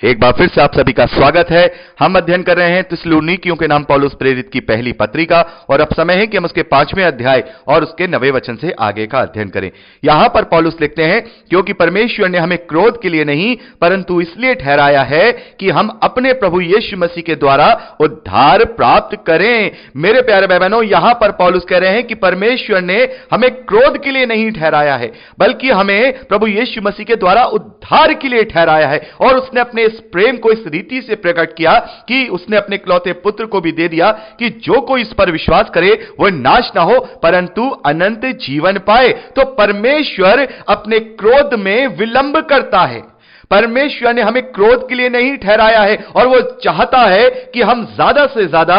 एक बार फिर से आप सभी का स्वागत है। हम अध्ययन कर रहे हैं थिस्सलुनीकियों के नाम पौलुस प्रेरित की पहली पत्रिका, और अब समय है कि हम उसके 5वें अध्याय और उसके 9वें वचन से आगे का अध्ययन करें। यहां पर पौलुस लिखते हैं, क्योंकि परमेश्वर ने हमें क्रोध के लिए नहीं परंतु इसलिए ठहराया है कि हम अपने प्रभु यीशु मसीह के द्वारा उद्धार प्राप्त करें। मेरे प्यारे भाई बहनों, यहां पर पौलुस कह रहे हैं कि परमेश्वर ने हमें क्रोध के लिए नहीं ठहराया है, बल्कि हमें प्रभु यीशु मसीह के द्वारा उद्धार के लिए ठहराया है। और उसने अपने इस प्रेम को इस रीति से प्रकट किया कि उसने अपने इकलौते पुत्र को भी दे दिया कि जो कोई इस पर विश्वास करे वह नाश ना हो परंतु अनंत जीवन पाए। तो परमेश्वर अपने क्रोध में विलंब करता है। परमेश्वर ने हमें क्रोध के लिए नहीं ठहराया है, और वो चाहता है कि हम ज्यादा से ज्यादा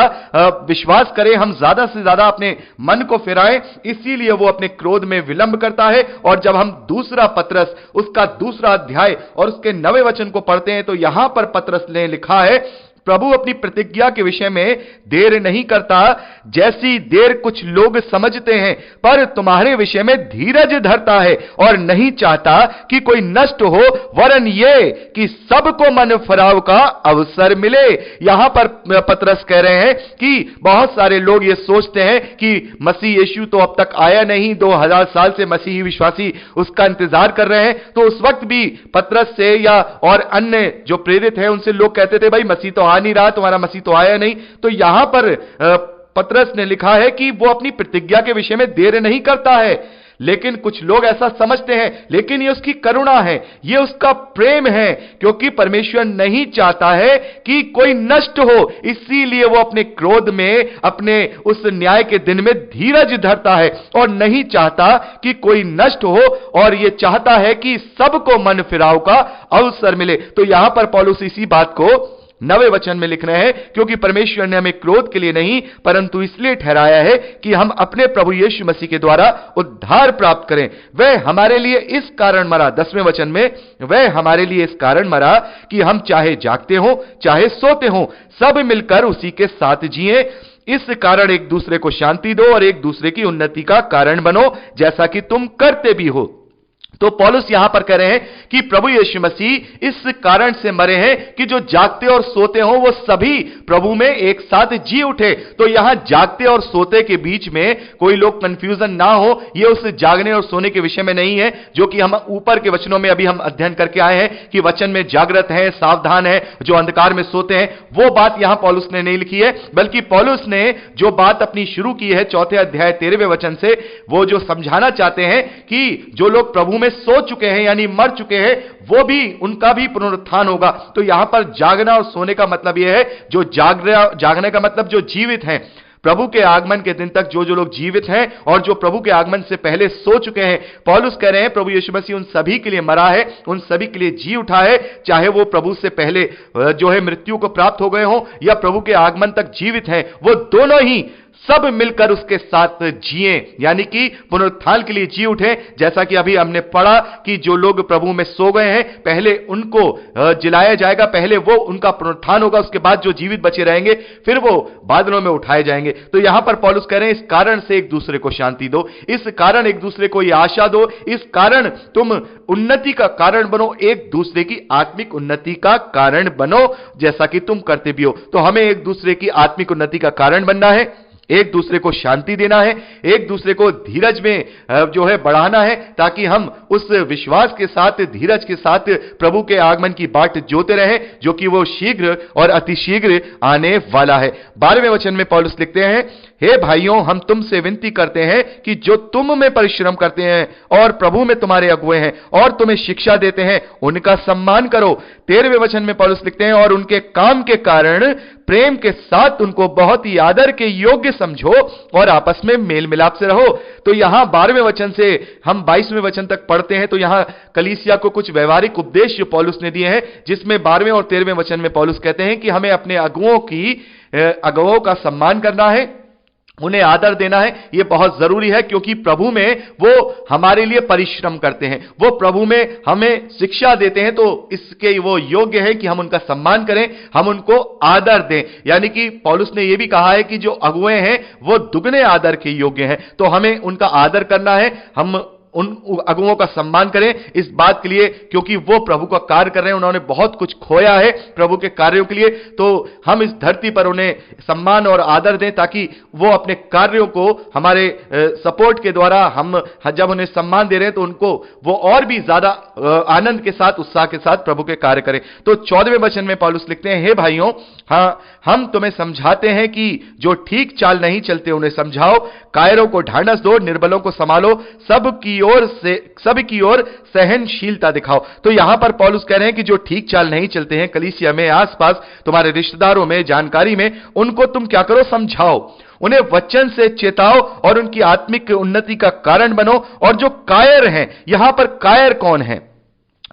विश्वास करें, हम ज्यादा से ज्यादा अपने मन को फिराएं। इसीलिए वो अपने क्रोध में विलंब करता है। और जब हम दूसरा पत्रस उसका दूसरा अध्याय और उसके 9वें वचन को पढ़ते हैं तो यहां पर पत्रस ने लिखा है, प्रभु अपनी प्रतिज्ञा के विषय में देर नहीं करता जैसी देर कुछ लोग समझते हैं, पर तुम्हारे विषय में धीरज धरता है और नहीं चाहता कि कोई नष्ट हो, वरन ये कि सबको मन फिराव का अवसर मिले। यहां पर पतरस कह रहे हैं कि बहुत सारे लोग ये सोचते हैं कि मसीह यीशु तो अब तक आया नहीं, 2000 साल से मसीही विश्वासी उसका इंतजार कर रहे हैं। तो उस वक्त भी पतरस से या और अन्य जो प्रेरित हैं उनसे लोग कहते थे, भाई मसीह तो आ नहीं रहा, तुम्हारा मसीह तो आया नहीं। तो यहां पर पतरस ने लिखा है कि वो अपनी प्रतिज्ञा के विषय में देर नहीं करता है। लेकिन कुछ लोग ऐसा समझते हैं, लेकिन ये उसकी करुणा है, ये उसका प्रेम है, क्योंकि परमेश्वर नहीं चाहता है कि कोई नष्ट हो। इसीलिए वो अपने क्रोध में, अपने उस न्याय के दिन में धीरज धरता है और नहीं चाहता कि कोई नष्ट हो, और ये चाहता है कि सबको मन फिराव का अवसर मिले। तो यहां पर पौलुस इसी बात को 9वें वचन में लिख रहे हैं, क्योंकि परमेश्वर ने हमें क्रोध के लिए नहीं परंतु इसलिए ठहराया है कि हम अपने प्रभु यीशु मसीह के द्वारा उद्धार प्राप्त करें। वह हमारे लिए इस कारण मरा, 10वें वचन में, वह हमारे लिए इस कारण मरा कि हम चाहे जागते हो चाहे सोते हो सब मिलकर उसी के साथ जिए। इस कारण एक दूसरे को शांति दो और एक दूसरे की उन्नति का कारण बनो, जैसा कि तुम करते भी हो। तो पौलुस यहां पर कह रहे हैं कि प्रभु यीशु मसीह इस कारण से मरे हैं कि जो जागते और सोते हो वो सभी प्रभु में एक साथ जी उठे। तो यहां जागते और सोते के बीच में कोई लोग कंफ्यूजन ना हो, ये उस जागने और सोने के विषय में नहीं है जो कि हम ऊपर के वचनों में अभी हम अध्ययन करके आए हैं कि वचन में जागृत है, सावधान है, जो अंधकार में सोते हैं। वो बात यहां पौलुस ने नहीं लिखी है, बल्कि पौलुस ने जो बात अपनी शुरू की है 4 अध्याय 13वें वचन से, वो जो समझाना चाहते हैं कि जो लोग प्रभु में सो चुके हैं यानी मर चुके हैं, वो भी, उनका भी पुनरुत्थान होगा। तो यहां पर जागना और सोने का मतलब यह है, जो जागने का मतलब जो जीवित हैं, प्रभु के आगमन के दिन तक जो लोग जीवित हैं और जो प्रभु के आगमन से पहले सो चुके हैं। पौलुस कह रहे हैं प्रभु यीशु मसीह उन सभी के लिए मरा है, उन सभी के लिए जी उठा है, चाहे वो प्रभु से पहले जो है मृत्यु को प्राप्त हो गए हो या प्रभु के आगमन तक जीवित हैं, वो दोनों ही सब मिलकर उसके साथ जिए, यानी कि पुनरुत्थान के लिए जी उठे। जैसा कि अभी हमने पढ़ा कि जो लोग प्रभु में सो गए हैं पहले उनको जिलाया जाएगा, पहले वो उनका पुनरुत्थान होगा, उसके बाद जो जीवित बचे रहेंगे फिर वो बादलों में उठाए जाएंगे। तो यहां पर पौलुस कह रहे हैं, इस कारण से एक दूसरे को शांति दो, इस कारण एक दूसरे को ये आशा दो, इस कारण तुम उन्नति का कारण बनो, एक दूसरे की आत्मिक उन्नति का कारण बनो, जैसा कि तुम करते भी हो। तो हमें एक दूसरे की आत्मिक उन्नति का कारण बनना है, एक दूसरे को शांति देना है, एक दूसरे को धीरज में जो है बढ़ाना है, ताकि हम उस विश्वास के साथ, धीरज के साथ प्रभु के आगमन की बाट जोते रहें, जो कि वो शीघ्र और अतिशीघ्र आने वाला है। 12वें वचन में पौलुस लिखते हैं, हे भाइयों, हम तुमसे विनती करते हैं कि जो तुम में परिश्रम करते हैं और प्रभु में तुम्हारे अगुए हैं और तुम्हें शिक्षा देते हैं, उनका सम्मान करो। 13वें वचन में पौलुस लिखते हैं, और उनके काम के कारण प्रेम के साथ उनको बहुत ही आदर के योग्य समझो और आपस में मेल मिलाप से रहो। तो यहां 12वें वचन से हम 22वें वचन तक पढ़ते हैं, तो यहां कलीसिया को कुछ व्यवहारिक उपदेश जो पौलुस ने दिए हैं, जिसमें 12वें और 13वें वचन में पौलुस कहते हैं कि हमें अपने अगुओं का सम्मान करना है, उन्हें आदर देना है। यह बहुत जरूरी है, क्योंकि प्रभु में वो हमारे लिए परिश्रम करते हैं, वो प्रभु में हमें शिक्षा देते हैं, तो इसके वो योग्य है कि हम उनका सम्मान करें, हम उनको आदर दें। यानी कि पौलुस ने यह भी कहा है कि जो अगुए हैं वो दुगने आदर के योग्य हैं, तो हमें उनका आदर करना है, हम उन अगुओं का सम्मान करें इस बात के लिए, क्योंकि वो प्रभु का कार्य कर रहे हैं, उन्होंने बहुत कुछ खोया है प्रभु के कार्यों के लिए। तो हम इस धरती पर उन्हें सम्मान और आदर दें, ताकि वो अपने कार्यों को हमारे सपोर्ट के द्वारा हम जब उन्हें सम्मान दे रहे हैं तो उनको वो और भी ज्यादा आनंद के साथ, उत्साह के साथ प्रभु के कार्य करें। तो 14वें वचन में पौलुस लिखते हैं, हे भाइयों, हाँ, हम तुम्हें समझाते हैं कि जो ठीक चाल नहीं चलते उन्हें समझाओ, कायरों को ढांढस दो, निर्बलों को संभालो, सबकी ओर सहनशीलता दिखाओ। तो यहां पर पौलुस कह रहे हैं कि जो ठीक चाल नहीं चलते हैं कलीसिया में, आसपास तुम्हारे रिश्तेदारों में, जानकारी में, उनको तुम क्या करो, समझाओ, उन्हें वचन से चेताओ और उनकी आत्मिक उन्नति का कारण बनो। और जो कायर हैं, यहां पर कायर कौन है?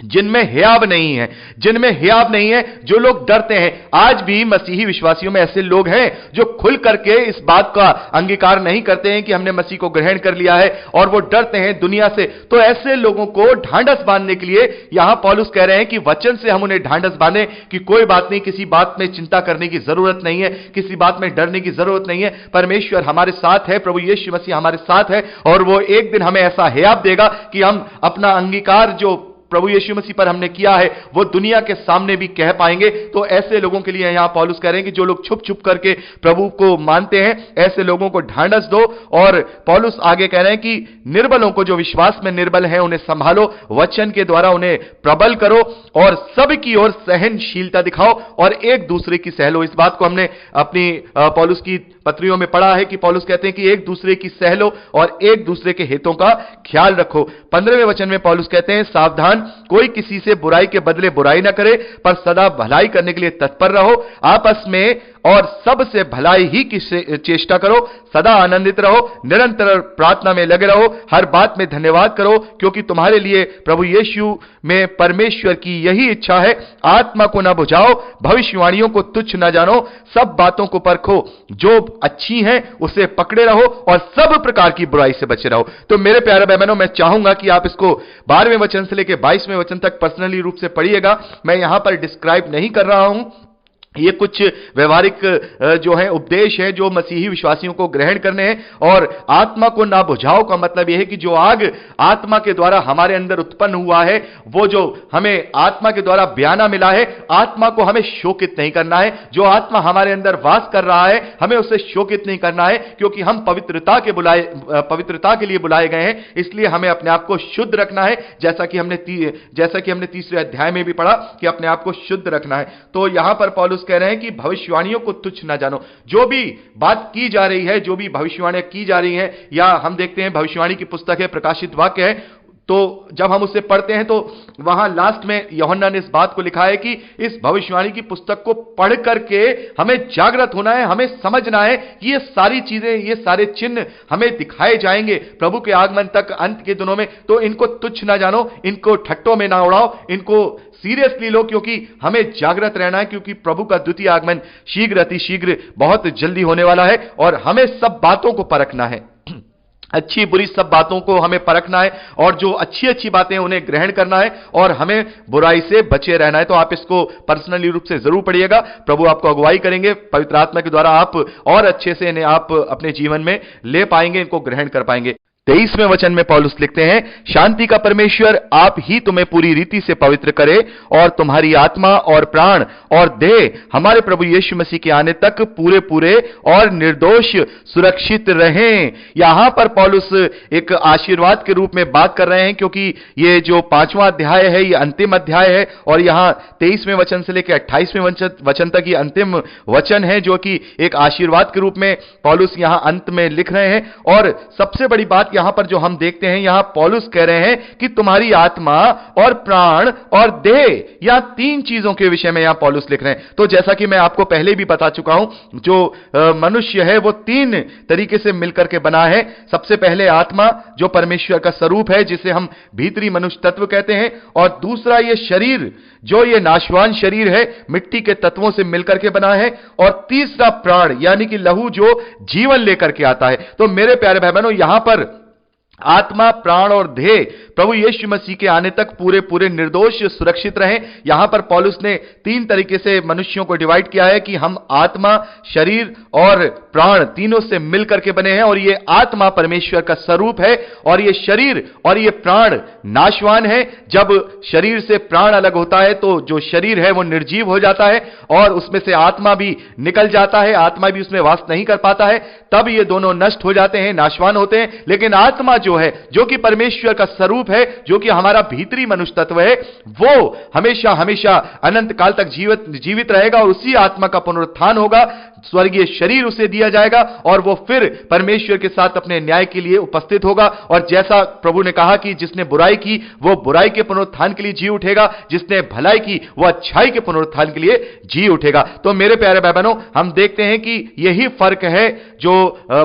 जिनमें हियाव नहीं है, जिनमें हियाव नहीं है, जो लोग डरते हैं। आज भी मसीही विश्वासियों में ऐसे लोग हैं जो खुल करके इस बात का अंगीकार नहीं करते हैं कि हमने मसीह को ग्रहण कर लिया है, और वो डरते हैं दुनिया से। तो ऐसे लोगों को ढांढस बांधने के लिए यहां पौलुस कह रहे हैं कि वचन से हम उन्हें ढांढस बांधें कि कोई बात नहीं, किसी बात में चिंता करने की जरूरत नहीं है, किसी बात में डरने की जरूरत नहीं है। परमेश्वर हमारे साथ है, प्रभु यीशु मसीह हमारे साथ है, और वो एक दिन हमें ऐसा हियाव देगा कि हम अपना अंगीकार जो प्रभु यीशु मसीह पर हमने किया है वो दुनिया के सामने भी कह पाएंगे। तो ऐसे लोगों के लिए यहां पौलुस कह रहे हैं कि जो लोग छुप छुप करके प्रभु को मानते हैं, ऐसे लोगों को ढांढस दो। और पौलुस आगे कह रहे हैं कि निर्बलों को, जो विश्वास में निर्बल हैं, उन्हें संभालो, वचन के द्वारा उन्हें प्रबल करो, और सबकी ओर सहनशीलता दिखाओ और एक दूसरे की सह लो। इस बात को हमने अपनी पौलुस की पत्रियों में पढ़ा है कि पौलुस कहते हैं कि एक दूसरे की सह लो और एक दूसरे के हितों का ख्याल रखो। 15वें वचन में पौलुस कहते हैं, सावधान, कोई किसी से बुराई के बदले बुराई ना करे, पर सदा भलाई करने के लिए तत्पर रहो, आपस में और सबसे भलाई ही की चेष्टा करो, सदा आनंदित रहो, निरंतर प्रार्थना में लगे रहो, हर बात में धन्यवाद करो, क्योंकि तुम्हारे लिए प्रभु यीशु में परमेश्वर की यही इच्छा है। आत्मा को न बुझाओ, भविष्यवाणियों को तुच्छ न जानो, सब बातों को परखो, जो अच्छी हैं उसे पकड़े रहो, और सब प्रकार की बुराई से बचे रहो। तो मेरे प्यारे भाई बहनों, मैं चाहूंगा कि आप इसको 12वें वचन से लेकर 22वें वचन तक पर्सनली रूप से पढ़िएगा। मैं यहां पर डिस्क्राइब नहीं कर रहा हूं, ये कुछ व्यवहारिक जो है उपदेश है जो मसीही विश्वासियों को ग्रहण करने हैं। और आत्मा को ना बुझाओ का मतलब यह है कि जो आग आत्मा के द्वारा हमारे अंदर उत्पन्न हुआ है, वो जो हमें आत्मा के द्वारा बयाना मिला है, आत्मा को हमें शोकित नहीं करना है। जो आत्मा हमारे अंदर वास कर रहा है, हमें उसे शोकित नहीं करना है, क्योंकि हम पवित्रता के लिए बुलाए गए हैं। इसलिए हमें अपने आप को शुद्ध रखना है, जैसा कि हमने 3रे अध्याय में भी पढ़ा कि अपने आप को शुद्ध रखना है। तो यहां पर पौलुस कह रहे हैं कि भविष्यवाणियों को तुच्छ ना जानो। जो भी बात की जा रही है, जो भी भविष्यवाणियां की जा रही हैं, या हम देखते हैं भविष्यवाणी की पुस्तक है, प्रकाशित वाक्य है, तो जब हम उसे पढ़ते हैं तो वहां लास्ट में यूहन्ना ने इस बात को लिखा है कि इस भविष्यवाणी की पुस्तक को पढ़ करके हमें जागृत होना है, हमें समझना है कि ये सारी चीजें, ये सारे चिन्ह हमें दिखाए जाएंगे प्रभु के आगमन तक, अंत के दिनों में। तो इनको तुच्छ ना जानो, इनको ठट्टों में ना उड़ाओ, इनको सीरियसली लो, क्योंकि हमें जागृत रहना है, क्योंकि प्रभु का द्वितीय आगमन शीघ्र अति शीघ्र बहुत जल्दी होने वाला है। और हमें सब बातों को परखना है, अच्छी बुरी सब बातों को हमें परखना है, और जो अच्छी अच्छी बातें उन्हें ग्रहण करना है, और हमें बुराई से बचे रहना है। तो आप इसको पर्सनली रूप से जरूर पढ़िएगा, प्रभु आपको अगुवाई करेंगे, पवित्र आत्मा के द्वारा आप और अच्छे से इन्हें आप अपने जीवन में ले पाएंगे, इनको ग्रहण कर पाएंगे। 23वें वचन में पौलुस लिखते हैं, शांति का परमेश्वर आप ही तुम्हें पूरी रीति से पवित्र करे, और तुम्हारी आत्मा और प्राण और देह हमारे प्रभु यीशु मसीह के आने तक पूरे पूरे और निर्दोष सुरक्षित रहें। यहां पर पौलुस एक आशीर्वाद के रूप में बात कर रहे हैं, क्योंकि ये जो 5वां अध्याय है ये अंतिम अध्याय है, और यहां 23वें वचन से लेकर 28वें वचन तक ये अंतिम वचन है, जो कि एक आशीर्वाद के रूप में पौलुस यहां अंत में लिख रहे हैं। और सबसे बड़ी बात यहां पर जो हम देखते हैं, यहां पौलुस कह रहे हैं कि तुम्हारी आत्मा और प्राण और देह, या 3 चीजों के विषय में यहां पौलुस लिख रहे हैं। तो जैसा कि मैं आपको पहले भी बता चुका हूं, जो मनुष्य है वो 3 तरीके से मिलकर के बना है। सबसे पहले आत्मा, जो परमेश्वर का स्वरूप है, जिसे हम भीतरी मनुष्य तत्व कहते हैं, और दूसरा ये शरीर, जो ये नाशवान शरीर है, मिट्टी के तत्वों से मिलकर के बना है, और तीसरा प्राण, यानी कि लहू, जो जीवन लेकर के आता है। तो मेरे प्यारे भाई बहनों, यहां पर आत्मा, प्राण और देह प्रभु यीशु मसीह के आने तक पूरे पूरे निर्दोष सुरक्षित रहें। यहां पर पौलुस ने 3 तरीके से मनुष्यों को डिवाइड किया है कि हम आत्मा, शरीर और प्राण तीनों से मिलकर के बने हैं, और ये आत्मा परमेश्वर का स्वरूप है और ये शरीर और ये प्राण नाशवान है। जब शरीर से प्राण अलग होता है तो जो शरीर है वो निर्जीव हो जाता है और उसमें से आत्मा भी निकल जाता है, आत्मा भी उसमें वास नहीं कर पाता है, तब ये दोनों नष्ट हो जाते हैं, नाशवान होते हैं। लेकिन आत्मा जो है, जो कि परमेश्वर का स्वरूप है, जो कि हमारा भीतरी मनुष्य तत्व है, वो हमेशा हमेशा अनंत काल तक जीवित रहेगा और उसी आत्मा का पुनरुत्थान होगा, स्वर्गीय शरीर उसे दिया जाएगा और वो फिर परमेश्वर के साथ अपने न्याय के लिए उपस्थित होगा। और जैसा प्रभु ने कहा कि जिसने बुराई की वो बुराई के पुनरुत्थान के लिए जी उठेगा, जिसने भलाई की वो अच्छाई के पुनरुत्थान के लिए जी उठेगा। तो मेरे प्यारे भाई बहनों, हम देखते हैं कि यही फर्क है जो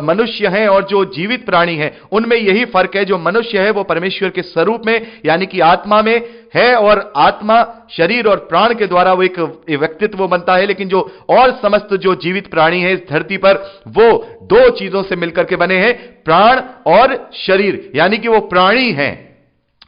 मनुष्य हैं और जो जीवित प्राणी हैं, उनमें यही फर्क है। जो मनुष्य है वो परमेश्वर के स्वरूप में यानी कि आत्मा में है और आत्मा, शरीर और प्राण के द्वारा वो एक व्यक्तित्व बनता है। लेकिन जो और समस्त जो जीवित प्राणी है इस धरती पर, वो 2 चीजों से मिलकर के बने हैं, प्राण और शरीर, यानी कि वो प्राणी हैं।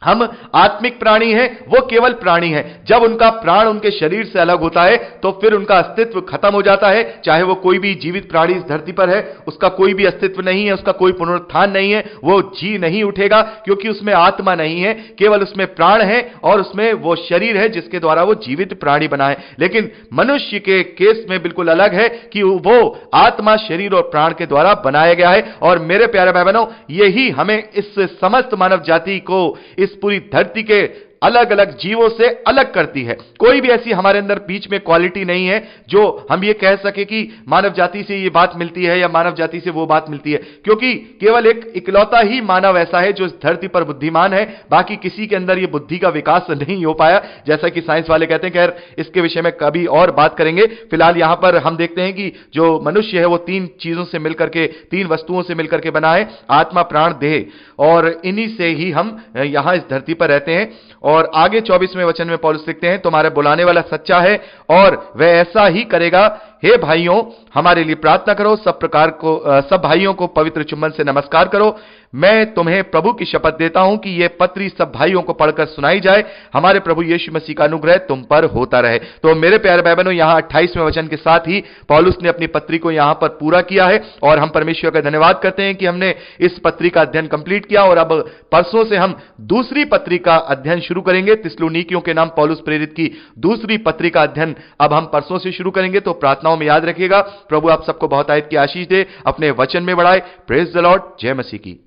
हम आत्मिक प्राणी हैं, वो केवल प्राणी हैं। जब उनका प्राण उनके शरीर से अलग होता है तो फिर उनका अस्तित्व खत्म हो जाता है। चाहे वो कोई भी जीवित प्राणी इस धरती पर है, उसका कोई भी अस्तित्व नहीं है, उसका कोई पुनरुत्थान नहीं है, वो जी नहीं उठेगा, क्योंकि उसमें आत्मा नहीं है, केवल उसमें प्राण है और उसमें वो शरीर है जिसके द्वारा वो जीवित प्राणी बना है। लेकिन मनुष्य के केस में बिल्कुल अलग है कि वो आत्मा, शरीर और प्राण के द्वारा बनाया गया है। और मेरे प्यारे भाई बहनों, यही हमें इस समस्त मानव जाति को, इस पूरी धरती के अलग अलग जीवों से अलग करती है। कोई भी ऐसी हमारे अंदर बीच में क्वालिटी नहीं है जो हम ये कह सके कि मानव जाति से ये बात मिलती है या मानव जाति से वो बात मिलती है, क्योंकि केवल एक इकलौता ही मानव ऐसा है जो इस धरती पर बुद्धिमान है। बाकी किसी के अंदर ये बुद्धि का विकास नहीं हो पाया, जैसा कि साइंस वाले कहते हैं। खैर, इसके विषय में कभी और बात करेंगे। फिलहाल यहां पर हम देखते हैं कि जो मनुष्य है वो 3 चीजों से मिलकर के, 3 वस्तुओं से मिलकर के बना है, आत्मा, प्राण, देह, और इन्हीं से ही हम यहां इस धरती पर रहते हैं। और आगे 24वें वचन में पौलुस लिखते हैं, तुम्हारे बुलाने वाला सच्चा है और वह ऐसा ही करेगा। हे भाइयों, हमारे लिए प्रार्थना करो। सब भाइयों को पवित्र चुंबन से नमस्कार करो। मैं तुम्हें प्रभु की शपथ देता हूं कि यह पत्री सब भाइयों को पढ़कर सुनाई जाए। हमारे प्रभु यीशु मसीह का अनुग्रह तुम पर होता रहे। तो मेरे प्यारे भाई बहनों, यहां 28वें वचन के साथ ही पौलुस ने अपनी पत्री को यहां पर पूरा किया है और हम परमेश्वर का धन्यवाद करते हैं कि हमने इस पत्री का अध्ययन कंप्लीट किया। और अब परसों से हम दूसरी पत्री का अध्ययन शुरू करेंगे। थिस्सलुनीकियों के नाम पौलुस प्रेरित की दूसरी पत्री का अध्ययन अब हम परसों से शुरू करेंगे। तो प्रार्थनाओं में याद रखिएगा। प्रभु आप सबको बहुत आयत की आशीष दे, अपने वचन में बढ़ाए। Praise the Lord. जय मसीह की।